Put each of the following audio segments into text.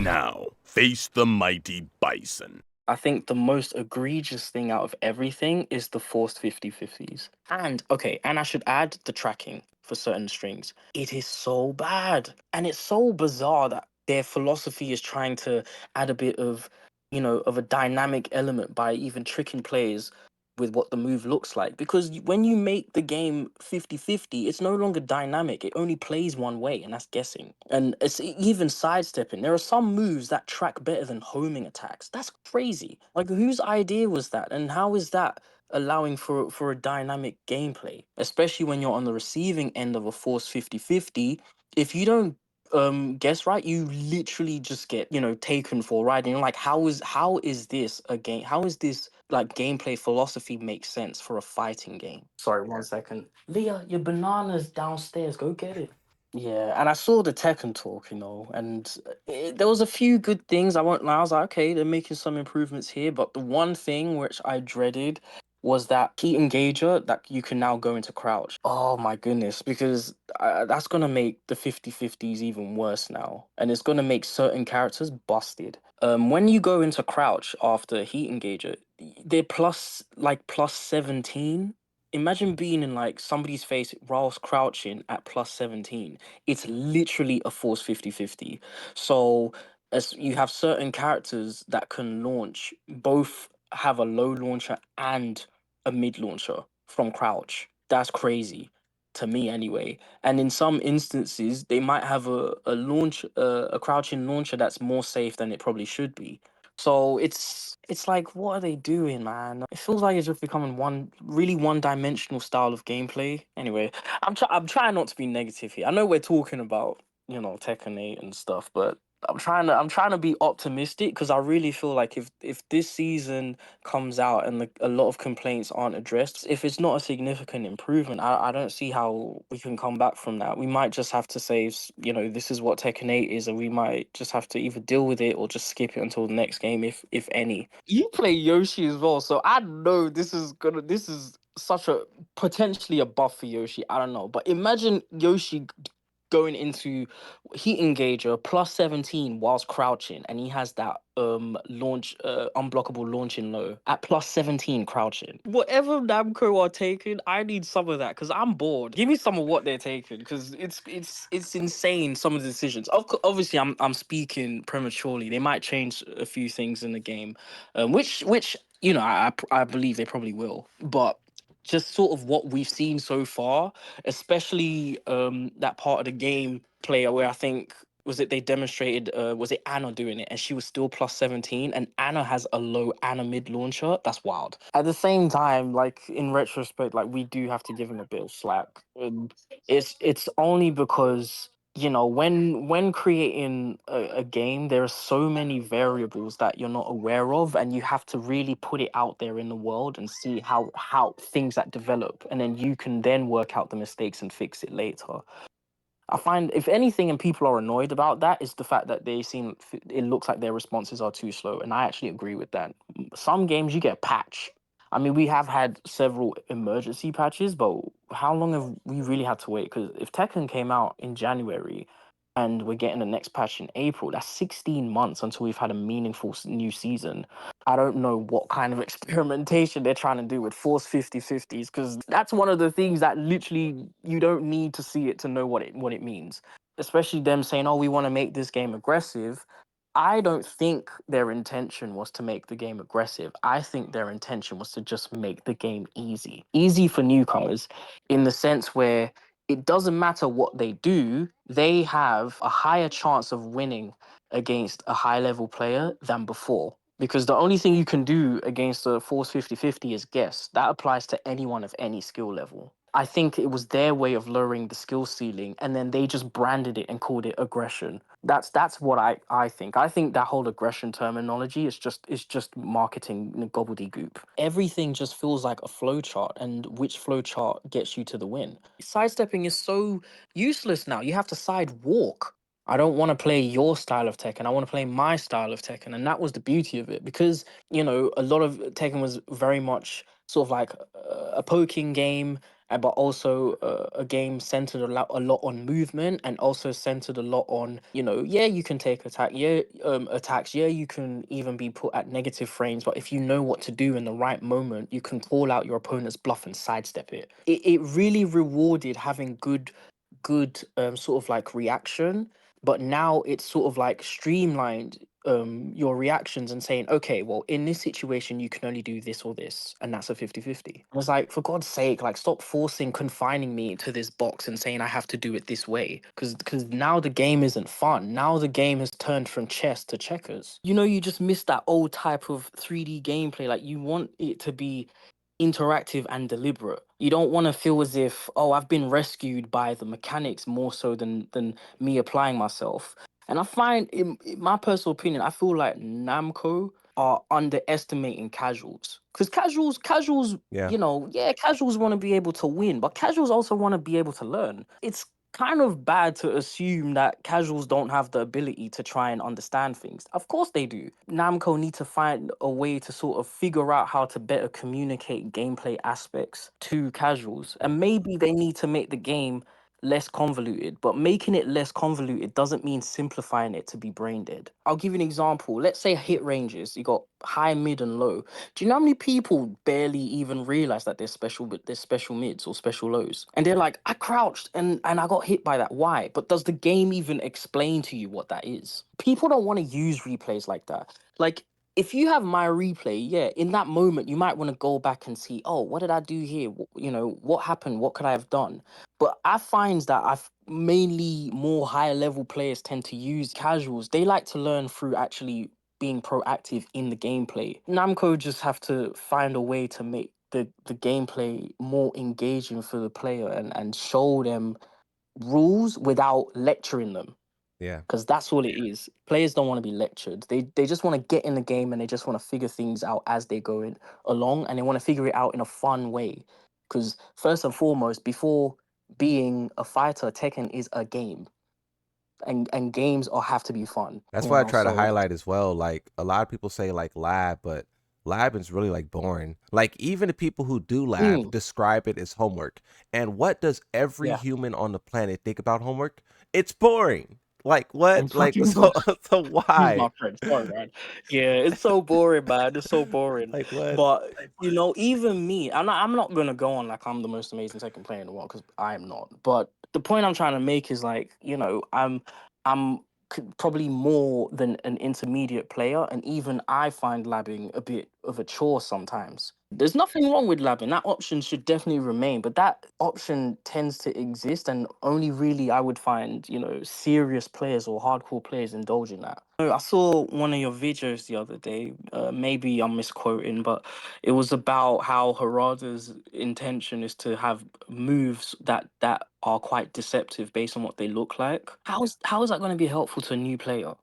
Now, face the mighty bison. I think the most egregious thing out of everything is the forced 50/50s. And okay, and I should add the tracking for certain strings. It is so bad. And it's so bizarre that their philosophy is trying to add a bit of, of a dynamic element by even tricking players with what the move looks like. Because when you make the game 50/50, it's no longer dynamic. It only plays one way, and that's guessing. And it's even sidestepping. There are some moves that track better than homing attacks. That's crazy. Like, whose idea was that? And how is that allowing for a dynamic gameplay? Especially when you're on the receiving end of a force 50/50. If you don't guess right, you literally just get, taken for right. And you're like, how is this a game? How is this like gameplay philosophy makes sense for a fighting game? Sorry, 1 second. Leah, your banana's downstairs. Go get it. Yeah, and I saw the Tekken talk, and there was a few good things. I won't lie. I was like, okay, they're making some improvements here. But the one thing which I dreaded was that heat engager that you can now go into crouch. Oh my goodness, because that's gonna make the 50/50s even worse now, and it's gonna make certain characters busted. When you go into crouch after heat engager, they're plus 17. Imagine being in like somebody's face whilst crouching at plus 17. It's literally a force 50/50. So as you have certain characters that can launch, both have a low launcher and a mid launcher from crouch. That's crazy to me anyway. And in some instances, they might have a crouching launcher that's more safe than it probably should be. So it's like, what are they doing, man? It feels like it's just becoming one really one-dimensional style of gameplay. Anyway, I'm trying not to be negative here. I know we're talking about, Tekken 8 and stuff, but I'm trying to be optimistic because I really feel like if this season comes out and a lot of complaints aren't addressed, if it's not a significant improvement, I don't see how we can come back from that. We might just have to say, this is what Tekken 8 is, and we might just have to either deal with it or just skip it until the next game, if any. You play Yoshi as well, so I know this is such a potentially a buff for Yoshi. I don't know, but imagine Yoshi going into heat engager plus 17 whilst crouching, and he has that launch unblockable launching low at plus 17 crouching. Whatever Namco are taking, I need some of that because I'm bored. Give me some of what they're taking because it's insane, some of the decisions. Obviously I'm speaking prematurely. They might change a few things in the game, which I believe they probably will, but just sort of what we've seen so far, especially that part of the game player where I think was it they demonstrated was it Anna doing it and she was still plus 17, and Anna has a low Anna mid launcher. That's wild. At the same time, like in retrospect, like we do have to give him a bit of slack. It's only because when creating a game, there are so many variables that you're not aware of, and you have to really put it out there in the world and see how things that develop, and then you can then work out the mistakes and fix it later. I find, if anything, and people are annoyed about that, is the fact that it looks like their responses are too slow, and I actually agree with that. Some games you get a patch. I mean, we have had several emergency patches, but how long have we really had to wait? Because if Tekken came out in January and we're getting the next patch in April, that's 16 months until we've had a meaningful new season. I don't know what kind of experimentation they're trying to do with Force 50/50s, because that's one of the things that literally you don't need to see it to know what it means. Especially them saying, "Oh, we want to make this game aggressive." I don't think their intention was to make the game aggressive. I think their intention was to just make the game easy. Easy for newcomers, in the sense where it doesn't matter what they do, they have a higher chance of winning against a high level player than before. Because the only thing you can do against a Force 50/50 is guess. That applies to anyone of any skill level. I think it was their way of lowering the skill ceiling, and then they just branded it and called it aggression. That's what I think. I think that whole aggression terminology is just marketing gobbledygook. Everything just feels like a flowchart, and which flowchart gets you to the win. Sidestepping is so useless now. You have to side walk. I don't want to play your style of Tekken. I want to play my style of Tekken. And that was the beauty of it, because, a lot of Tekken was very much sort of like a poking game. but also a game centered a lot on movement, and also centered a lot on, yeah, you can take attacks, yeah, you can even be put at negative frames, but if you know what to do in the right moment, you can call out your opponent's bluff and sidestep it. It really rewarded having good sort of like reaction, but now it's sort of like streamlined your reactions and saying, okay, well, in this situation you can only do this or this, and that's a 50-50. I was like, for God's sake, like, stop confining me to this box and saying I have to do it this way, because now the game isn't fun. Now the game has turned from chess to checkers. You just miss that old type of 3D gameplay. Like, you want it to be interactive and deliberate. You don't want to feel as if, oh, I've been rescued by the mechanics more so than me applying myself. And I find, in my personal opinion, I feel like Namco are underestimating casuals. Because casuals, Yeah. yeah, casuals want to be able to win, but casuals also want to be able to learn. It's kind of bad to assume that casuals don't have the ability to try and understand things. Of course they do. Namco need to find a way to sort of figure out how to better communicate gameplay aspects to casuals. And maybe they need to make the game less convoluted, but making it less convoluted doesn't mean simplifying it to be brain dead. I'll give you an example. Let's say hit ranges. You got high, mid, and low. Do you know how many people barely even realize that there's special mids or special lows? And they're like, I crouched and I got hit by that. Why? But does the game even explain to you what that is? People don't want to use replays like that. Like, if you have my replay, yeah, in that moment you might want to go back and see, oh, what did I do here? What happened? What could I have done? But I find that I've mainly more higher level players tend to use casuals. They like to learn through actually being proactive in the gameplay. Namco just have to find a way to make the gameplay more engaging for the player, and show them rules without lecturing them. Yeah. Because that's all it is. Players don't want to be lectured. They just want to get in the game, and they just want to figure things out as they go along, and they want to figure it out in a fun way. Because first and foremost, before being a fighter, Tekken is a game, and games all have to be fun. That's You what I know, try to so highlight as well. Like a lot of people say like lab, but lab is really like boring. Like even the people who do lab mm, describe it as homework. And what does every yeah, human on the planet think about homework? It's boring. Like what? it's Like fucking so boring. so Excuse why? my French, sorry, man. Yeah, it's so boring, man. It's so boring. Like what? But even me, I'm not gonna go on like I'm the most amazing second player in the world, because I am not. But the point I'm trying to make is, like, I'm probably more than an intermediate player, and even I find labbing a bit of a chore sometimes. There's nothing wrong with labbing. That option should definitely remain, but that option tends to exist, and only really I would find, serious players or hardcore players indulge in that. Oh, I saw one of your videos the other day. Maybe I'm misquoting, but it was about how Harada's intention is to have moves that are quite deceptive based on what they look like. How is that going to be helpful to a new player?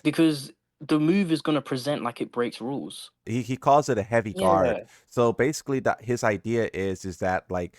Because the move is going to present like it breaks rules. He calls it a heavy guard. Yeah. So basically that his idea is that like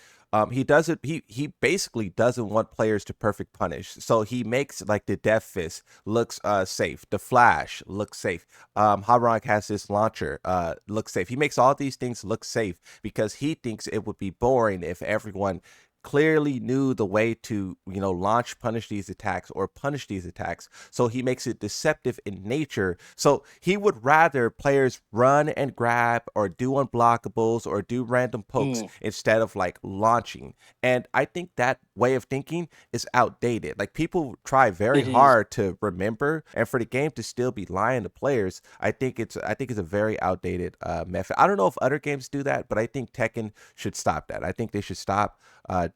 he doesn't he basically doesn't want players to perfect punish. So he makes like the death fist looks safe. The flash looks safe. Havrok has this launcher looks safe. He makes all these things look safe because he thinks it would be boring if everyone clearly knew the way to launch punish these attacks or punish these attacks, so he makes it deceptive in nature. So he would rather players run and grab or do unblockables or do random pokes Mm, instead of like launching. And I think that way of thinking is outdated. Like people try very it is. hard to remember, and for the game to still be lying to players, I think it's a very outdated method. I don't know if other games do that, but I think Tekken should stop that. I think they should stop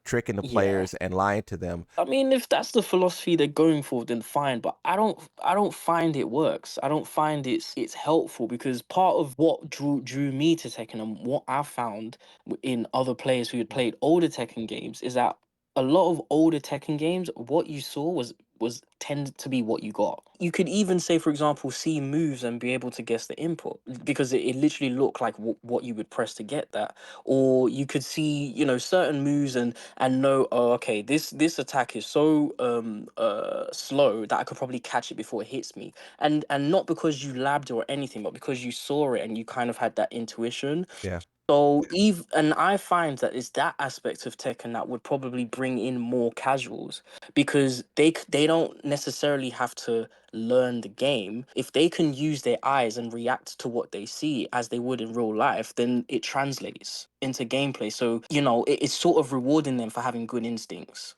tricking the Yeah. players and lying to them. I mean, if that's the philosophy they're going for, then fine. But I don't find it works. I don't find it's helpful, because part of what drew me to Tekken, and what I found in other players who had played older Tekken games, is that a lot of older Tekken games, what you saw was tended to be what you got. You could even say, for example, see moves and be able to guess the input, because it literally looked like what you would press to get that. Or you could see, certain moves, and know, oh, okay, this attack is so slow that I could probably catch it before it hits me. And not because you labbed or anything, but because you saw it and you kind of had that intuition. Yeah. So and I find that it's that aspect of Tekken that would probably bring in more casuals because they don't necessarily have to learn the game. If they can use their eyes and react to what they see as they would in real life, then it translates into gameplay. So, it's sort of rewarding them for having good instincts.